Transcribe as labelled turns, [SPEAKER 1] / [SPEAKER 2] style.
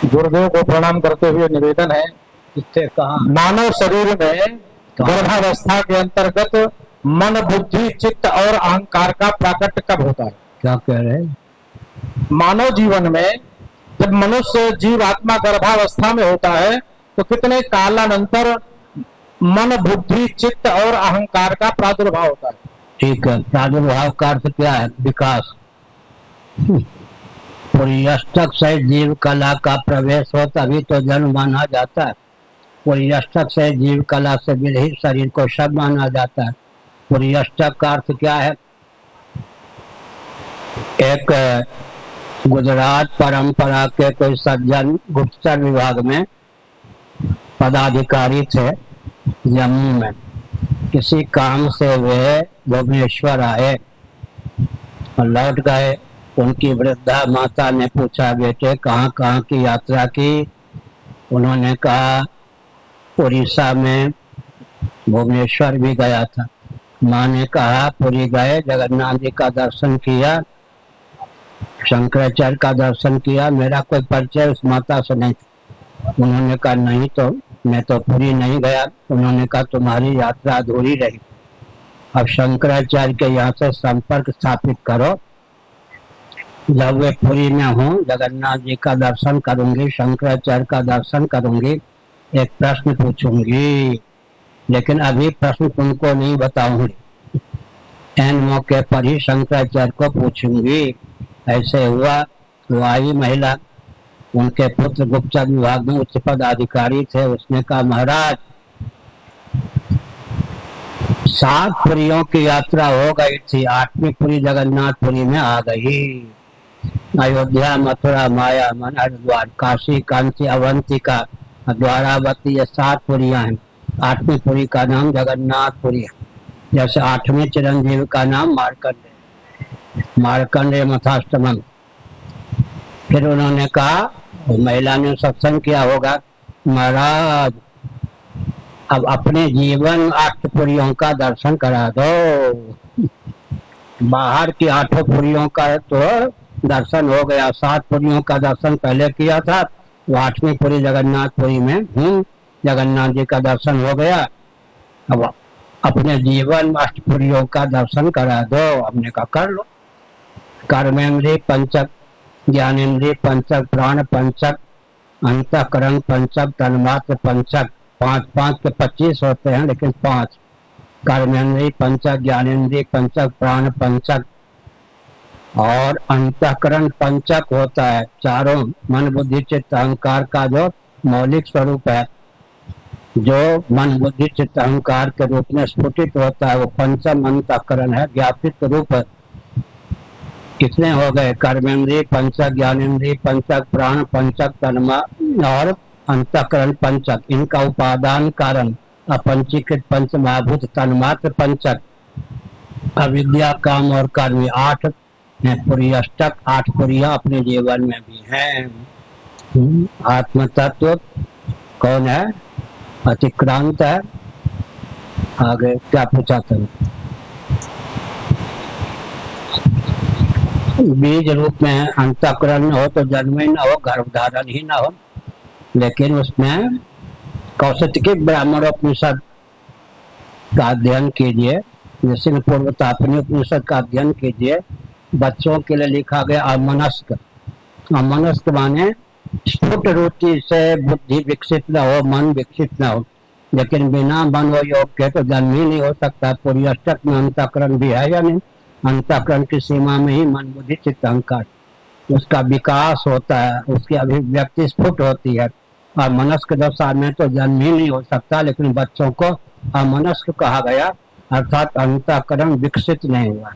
[SPEAKER 1] गुरुदेव को प्रणाम करते हुए निवेदन है,
[SPEAKER 2] किससे कहा?
[SPEAKER 1] मानव शरीर में गर्भावस्था के अंतर्गत मन, बुद्धि, चित्त और अहंकार का प्राकट्य कब होता है?
[SPEAKER 2] क्या कह रहे हैं?
[SPEAKER 1] मानव जीवन में जब मनुष्य जीव आत्मा गर्भावस्था में होता है तो कितने कालानंतर मन, बुद्धि, चित्त और अहंकार का प्रादुर्भाव होता है?
[SPEAKER 2] ठीक है, प्रादुर्भाव का अर्थ क्या है? विकास। परियष्टक से जीव कला का प्रवेश हो तभी तो जन्म माना जाता है। परियष्टक से जीव कला से विरहित शरीर को सब माना जाता है। परियष्टक का अर्थ क्या है? एक गुजरात परंपरा के कोई सज्जन गुप्तचर विभाग में पदाधिकारी थे। जम्मू में किसी काम से वे भुवनेश्वर आए और लौट गए। उनकी वृद्धा माता ने पूछा, बेटे कहाँ कहाँ की यात्रा की? उन्होंने कहा, उड़ीसा में भुवनेश्वर भी गया था। माँ ने कहा, पुरी गए, जगन्नाथ जी का दर्शन किया, शंकराचार्य का दर्शन किया, मेरा कोई परिचय उस माता से नहीं था। उन्होंने कहा, नहीं तो मैं तो पुरी नहीं गया। उन्होंने कहा, तुम्हारी यात्रा अधूरी रही। अब शंकराचार्य के यहाँ से संपर्क स्थापित करो। जब वे पुरी में हूँ, जगन्नाथ जी का दर्शन करूंगी, शंकराचार्य का दर्शन करूंगी, एक प्रश्न पूछूंगी, लेकिन अभी प्रश्न तुमको नहीं बताऊंगी, एन मौके पर ही शंकराचार्य को पूछूंगी। ऐसे हुआ। वो आई महिला, उनके पुत्र गुप्तचर विभाग में उच्च पदाधिकारी थे। उसने कहा, महाराज 7 पुरियों की यात्रा हो गई थी, 8वीं पुरी जगन्नाथपुरी में आ गई। अयोध्या, मथुरा, माया, मन, हरिद्वार, काशी, कांची, अवंतिका, द्वारावती, ये 7 पुरियां हैं। 8वीं पुरी का नाम जगन्नाथपुरी है। जैसे 8वें चिरंजीव का नाम मार्कंडेय मथाष्टमम। फिर उन्होंने कहा, महिला ने सत्संग किया होगा, महाराज अब अपने जीवन 8 पुरियों का दर्शन करा दो। बाहर की 8 पुरियों का तो दर्शन हो गया, 7 पुरियों का दर्शन पहले किया था। वो 8वीं पुरी जगन्नाथपुरी में जगन्नाथ जी का दर्शन हो गया। अब अपने जीवन 8 पुरियों का दर्शन करा दो। हमने कहा, कर लो। कर्मेंद्रिय पंचक, ज्ञानेन्द्रिय पंचक, प्राण पंचक, अंतःकरण पंचक, तन्मात्र पंचक, 5 के 25 होते हैं, लेकिन 5 कर्मेंद्रिय पंचक, ज्ञानेन्द्रिय पंचक, प्राण पंचक और अंतःकरण पंचक होता है। चारों मन, बुद्धि, चित्त, अहंकार का जो मौलिक स्वरूप है, जो मन, बुद्धि, चित्त, अहंकार के रूप में स्फुटित होता है, वो पंचम अंतःकरण है, व्यापित रूप है। कितने हो गए? कर्मेंद्रिय पंचक, ज्ञानेन्द्रिय पंचक, प्राण पंचक, तन्मा और अंतःकरण पंचक। इनका उपादान कारण अपंचीकृत पंच महाभूत तन्मात्र पंचक, अविद्या, काम और कर्म, 8 पुरी अष्टक। 8 पुरियां अपने जीवन में भी हैं। आत्म तत्व कौन है? अतिक्रांत है। आगे क्या पूछा था? बीज रूप में अंतःकरण न हो तो जन्म ही न हो, गर्भधारण ही न हो। लेकिन उसमें कौशिकी ब्राह्मणोपनिषद का अध्ययन कीजिए, निश्चित पूर्वतापनी उपनिषद का अध्ययन कीजिए। बच्चों के लिए लिखा गया अमनस्क। अमनस्क माने स्फुट रुचि से बुद्धि विकसित न हो, मन विकसित न हो। लेकिन बिना मन व योग के तो जन्म ही नहीं हो सकता। पूरी अष्टक में अंतःकरण भी है या नहीं? अंतःकरण की सीमा में ही मन, बुद्धि, चित्त, अहंकार, उसका विकास होता है, उसकी अभिव्यक्ति स्फुट होती है। और मनस्क दशा में तो जन्म ही नहीं हो सकता। लेकिन बच्चों को अमनस्क कहा गया, अर्थात अंतःकरण विकसित नहीं हुआ।